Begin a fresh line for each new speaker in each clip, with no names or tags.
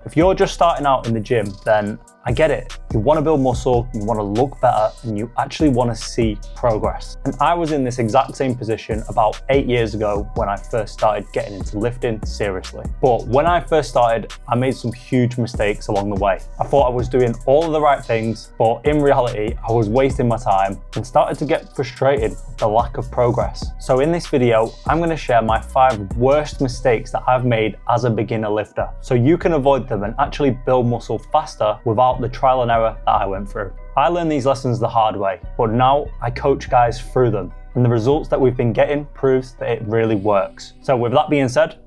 If you're just starting out in the gym, then I get it. You want to build muscle, you want to look better, and you actually want to see progress. And I was in this exact same position about 8 years ago when I first started getting into lifting seriously. But when I first started, I made some huge mistakes along the way. I thought I was doing all of the right things, but in reality, I was wasting my time and started to get frustrated with the lack of progress. So in this video, I'm going to share my 5 worst mistakes that I've made as a beginner lifter, so you can avoid them and actually build muscle faster without the trial and error that I went through. I learned these lessons the hard way, but now I coach guys through them, and the results that we've been getting proves that it really works. So with that being said,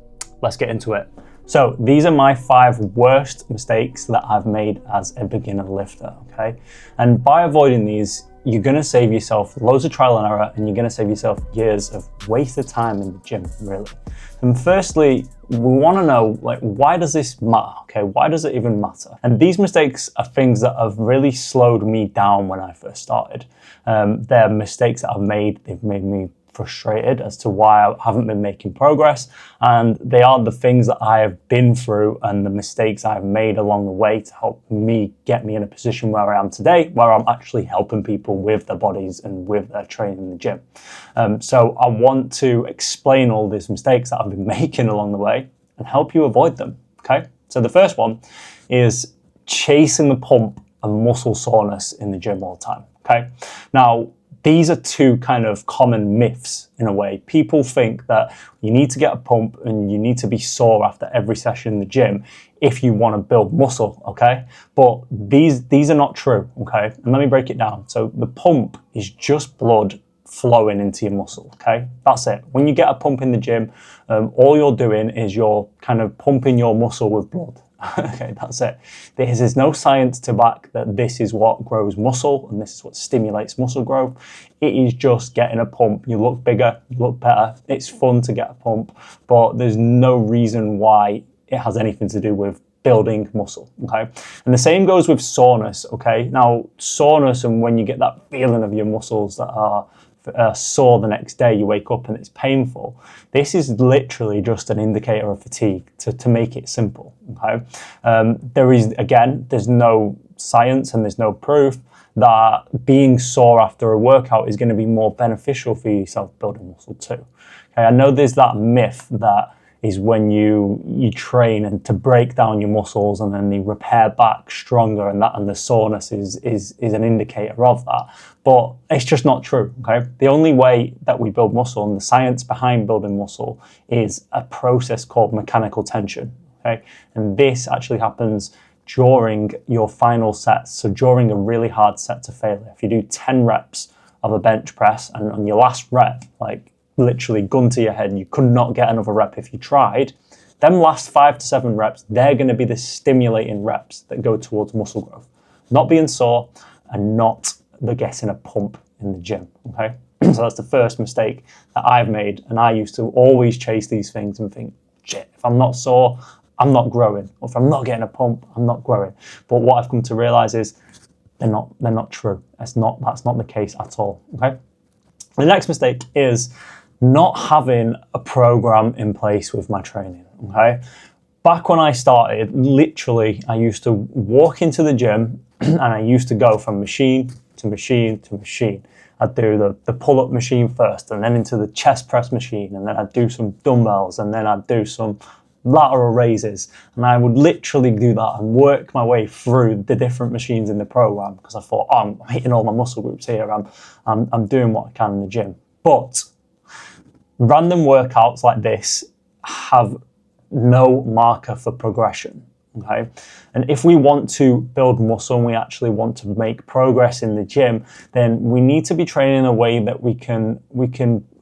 let's get into it. So these are my 5 worst mistakes that I've made as a beginner lifter, okay? And by avoiding these, you're gonna save yourself loads of trial and error, and you're gonna save yourself years of wasted time in the gym, really. And firstly, we wanna know, like, why does this matter, okay? Why does it even matter? And these mistakes are things that have really slowed me down when I first started. They're mistakes that I've made, they've made me frustrated as to why I haven't been making progress, and they are the things that I have been through and the mistakes I've made along the way to help me get me in a position where I am today, where I'm actually helping people with their bodies and with their training in the gym. So I want to explain all these mistakes that I've been making along the way and help you avoid them, okay? So the first one is chasing the pump and muscle soreness in the gym all the time, okay? Now, these are 2 kind of common myths in a way. People think that you need to get a pump and you need to be sore after every session in the gym if you want to build muscle, okay? But these are not true, okay? And let me break it down. So the pump is just blood flowing into your muscle, okay? That's it. When you get a pump in the gym, all you're doing is you're kind of pumping your muscle with blood. Okay, that's it. There's no science to back that this is what grows muscle and this is what stimulates muscle growth. It is just getting a pump. You look bigger, you look better. It's fun to get a pump, but there's no reason why it has anything to do with building muscle, okay? And the same goes with soreness, okay? Now, soreness, and when you get that feeling of your muscles that are sore the next day, you wake up and it's painful. This is literally just an indicator of fatigue, to make it simple, okay? There's no science and there's no proof that being sore after a workout is going to be more beneficial for yourself building muscle too. Okay, I know there's that myth that is when you train and to break down your muscles and then they repair back stronger, and the soreness is an indicator of that. But it's just not true, okay? The only way that we build muscle and the science behind building muscle is a process called mechanical tension, okay? And this actually happens during your final sets, so during a really hard set to failure. If you do 10 reps of a bench press and on your last rep, like literally gun to your head, you could not get another rep if you tried, them last 5 to 7 reps, they're going to be the stimulating reps that go towards muscle growth, not being sore and not the getting a pump in the gym, okay? So that's the first mistake that I've made, and I used to always chase these things and think, shit, if I'm not sore, I'm not growing, or if I'm not getting a pump, I'm not growing. But what I've come to realize is they're not true. That's not the case at all, okay? The next mistake is not having a program in place with my training, okay? Back when I started, literally, I used to walk into the gym and I used to go from machine to machine to machine. I'd do the pull-up machine first, and then into the chest press machine, and then I'd do some dumbbells, and then I'd do some lateral raises, and I would literally do that and work my way through the different machines in the program, because I thought, oh, I'm hitting all my muscle groups here, I'm doing what I can in the gym. But random workouts like this have no marker for progression, okay? And if we want to build muscle and we actually want to make progress in the gym, then we need to be training in a way that we can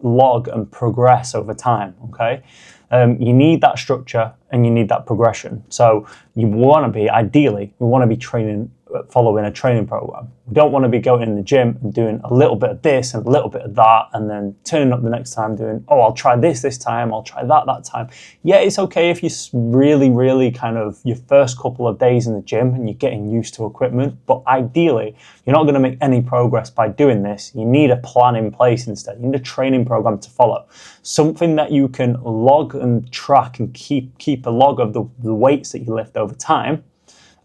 log and progress over time, okay? You need that structure and you need that progression. So you want to be, ideally, we want to be training following a training program. We don't want to be going in the gym and doing a little bit of this and a little bit of that, and then turning up the next time doing, oh, I'll try this time, I'll try that time. Yeah, it's okay if you really kind of your first couple of days in the gym and you're getting used to equipment, but ideally, you're not going to make any progress by doing this. You need a plan in place instead. You need a training program to follow. Something that you can log and track and keep a log of the weights that you lift over time,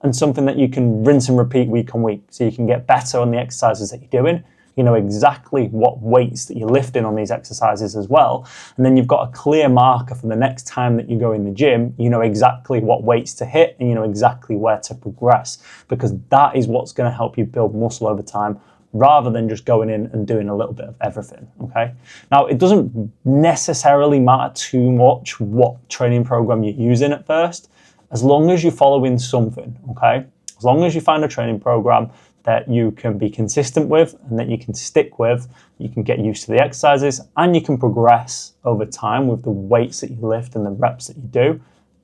and something that you can rinse and repeat week on week, so you can get better on the exercises that you're doing. You know exactly what weights that you're lifting on these exercises as well. And then you've got a clear marker for the next time that you go in the gym. You know exactly what weights to hit, and you know exactly where to progress, because that is what's going to help you build muscle over time, rather than just going in and doing a little bit of everything, okay? Now, it doesn't necessarily matter too much what training program you're using at first, as long as you're following something, okay? As long as you find a training program that you can be consistent with and that you can stick with, you can get used to the exercises, and you can progress over time with the weights that you lift and the reps that you do,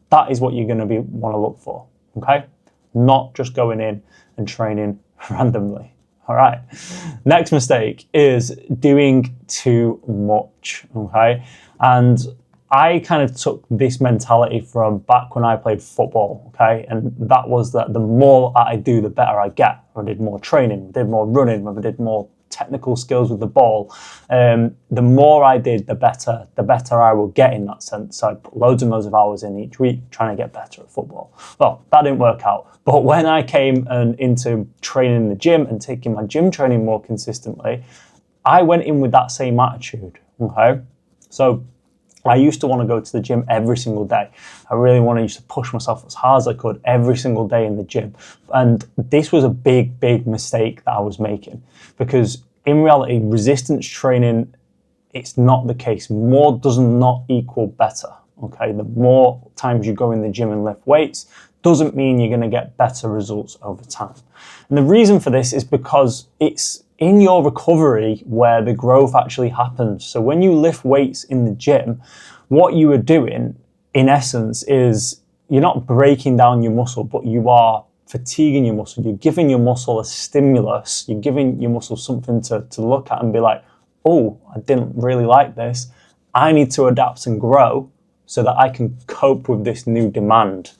that is what you're going to want to look for, okay? Not just going in and training randomly. All right. Next mistake is doing too much, okay? And I kind of took this mentality from back when I played football, okay? And that was that the more I do, the better I get. I did more training, did more running, I did more technical skills with the ball. The more I did, the better I will get in that sense. So I put loads and loads of hours in each week trying to get better at football. Well, that didn't work out. But when I came into training in the gym and taking my gym training more consistently, I went in with that same attitude, okay? So I used to want to go to the gym every single day. I really used to push myself as hard as I could every single day in the gym. And this was a big mistake that I was making, because in reality, resistance training, it's not the case. More does not equal better, okay? The more times you go in the gym and lift weights doesn't mean you're going to get better results over time. And the reason for this is because it's in your recovery where the growth actually happens. So when you lift weights in the gym, what you are doing, in essence, is you're not breaking down your muscle, but you are fatiguing your muscle. You're giving your muscle a stimulus. You're giving your muscle something to look at and be like, oh, I didn't really like this. I need to adapt and grow so that I can cope with this new demand.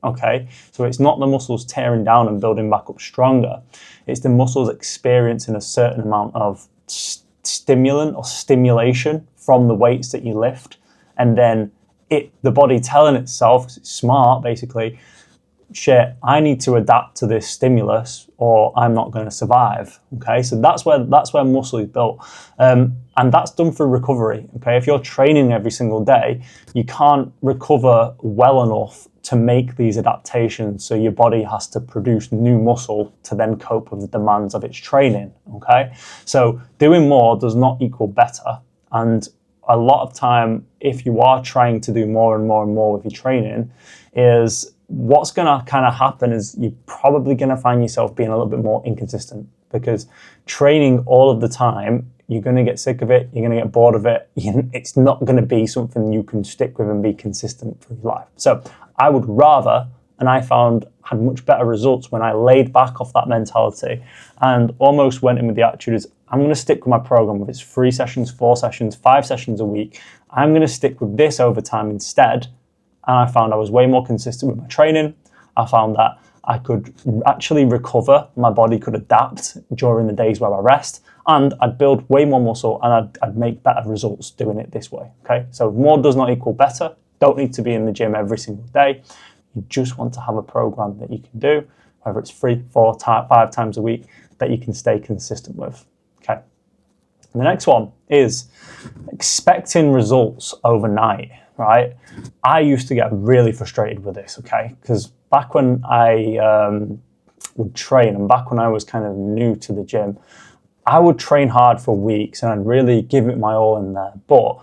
Okay, so it's not the muscles tearing down and building back up stronger. It's the muscles experiencing a certain amount of stimulant or stimulation from the weights that you lift. And then the body telling itself, because it's smart, basically, shit, I need to adapt to this stimulus or I'm not going to survive. Okay, so that's where muscle is built. And that's done through recovery. Okay, if you're training every single day, you can't recover well enough to make these adaptations. So your body has to produce new muscle to then cope with the demands of its training. Okay, so doing more does not equal better. And a lot of time, if you are trying to do more and more and more with your training, is what's going to kind of happen is you're probably going to find yourself being a little bit more inconsistent, because training all of the time, you're going to get sick of it, you're going to get bored of it, it's not going to be something you can stick with and be consistent for your life. So I would rather, and I found had much better results when I laid back off that mentality and almost went in with the attitude is, I'm going to stick with my program. If it's 3 sessions, 4 sessions, 5 sessions a week, I'm going to stick with this over time instead. And I found I was way more consistent with my training. I found that I could actually recover. My body could adapt during the days where I rest, and I'd build way more muscle, and I'd make better results doing it this way. Okay, so more does not equal better. Don't need to be in the gym every single day. You just want to have a program that you can do, whether it's 3, 4, 5 times a week, that you can stay consistent with. Okay. And the next one is expecting results overnight, right? I used to get really frustrated with this, okay? Because back when I would train, and back when I was kind of new to the gym, I would train hard for weeks and I'd really give it my all in there. But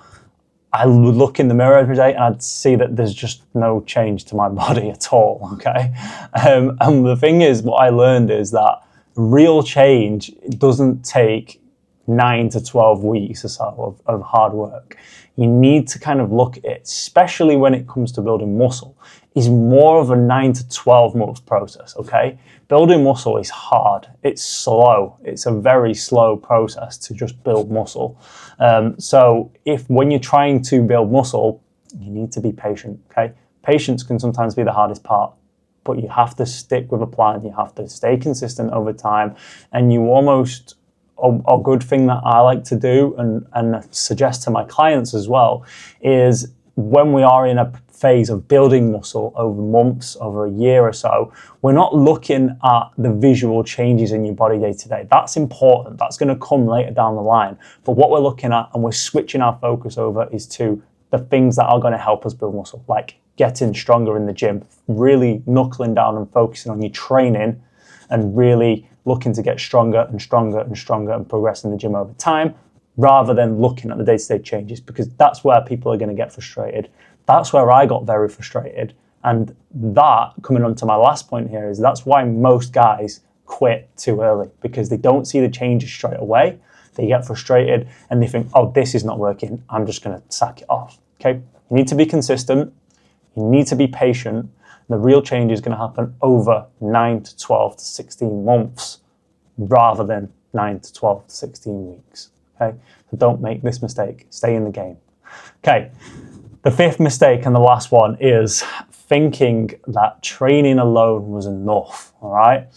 I would look in the mirror every day and I'd see that there's just no change to my body at all, okay? And the thing is, what I learned is that real change doesn't take 9 to 12 weeks or so of hard work. You need to kind of look at it, especially when it comes to building muscle, is more of a 9 to 12 month process, okay? Building muscle is hard, it's slow, it's a very slow process to just build muscle. So when you're trying to build muscle, you need to be patient, okay? Patience can sometimes be the hardest part, but you have to stick with a plan, you have to stay consistent over time, and you almost, a good thing that I like to do and suggest to my clients as well is when we are in a phase of building muscle over months, over a year or so, we're not looking at the visual changes in your body day to day. That's important. That's going to come later down the line. But what we're looking at and we're switching our focus over is to the things that are going to help us build muscle, like getting stronger in the gym, really knuckling down and focusing on your training and really looking to get stronger and stronger and stronger and progress in the gym over time, rather than looking at the day-to-day changes, because that's where people are going to get frustrated. That's where I got very frustrated. And that, coming on to my last point here, is that's why most guys quit too early, because they don't see the changes straight away. They get frustrated and they think, oh, this is not working, I'm just going to sack it off. Okay? You need to be consistent. You need to be patient. The real change is going to happen over 9 to 12 to 16 months rather than 9 to 12 to 16 weeks. Okay? So don't make this mistake. Stay in the game. Okay. The fifth mistake and the last one is thinking that training alone was enough. All right.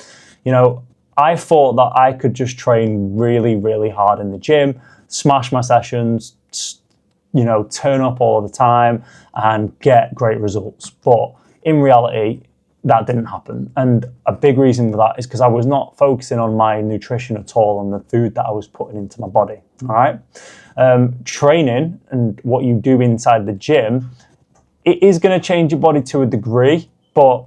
You know, I thought that I could just train really, really hard in the gym, smash my sessions, you know, turn up all the time and get great results. But in reality, that didn't happen. And a big reason for that is because I was not focusing on my nutrition at all and the food that I was putting into my body. All right. Training and what you do inside the gym, it is going to change your body to a degree, but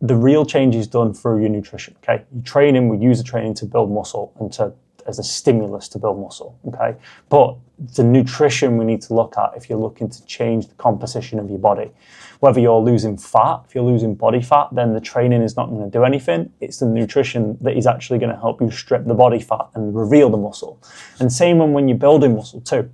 the real change is done through your nutrition. Okay. Training, we use the training to build muscle and as a stimulus to build muscle. Okay. But the nutrition we need to look at if you're looking to change the composition of your body. Whether you're losing fat, if you're losing body fat, then the training is not going to do anything. It's the nutrition that is actually going to help you strip the body fat and reveal the muscle. And same when you're building muscle too.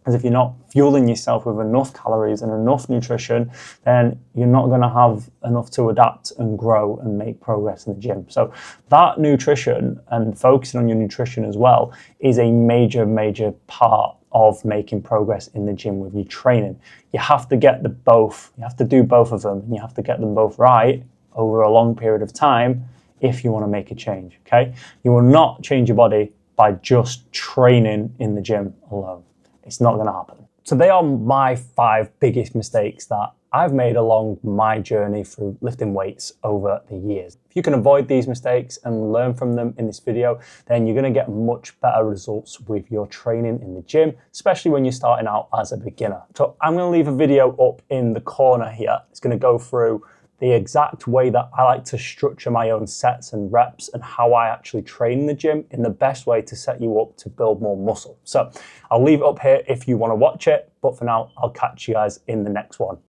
As if you're not fueling yourself with enough calories and enough nutrition, then you're not going to have enough to adapt and grow and make progress in the gym. So that nutrition and focusing on your nutrition as well is a major, major part of making progress in the gym with your training. You have to get both. You have to do both of them, and you have to get them both right over a long period of time if you want to make a change, okay? You will not change your body by just training in the gym alone. It's not going to happen. So they are my 5 biggest mistakes that I've made along my journey through lifting weights over the years. If you can avoid these mistakes and learn from them in this video, then you're going to get much better results with your training in the gym, especially when you're starting out as a beginner. So I'm going to leave a video up in the corner here. It's going to go through the exact way that I like to structure my own sets and reps and how I actually train in the gym in the best way to set you up to build more muscle. So I'll leave it up here if you want to watch it, but for now, I'll catch you guys in the next one.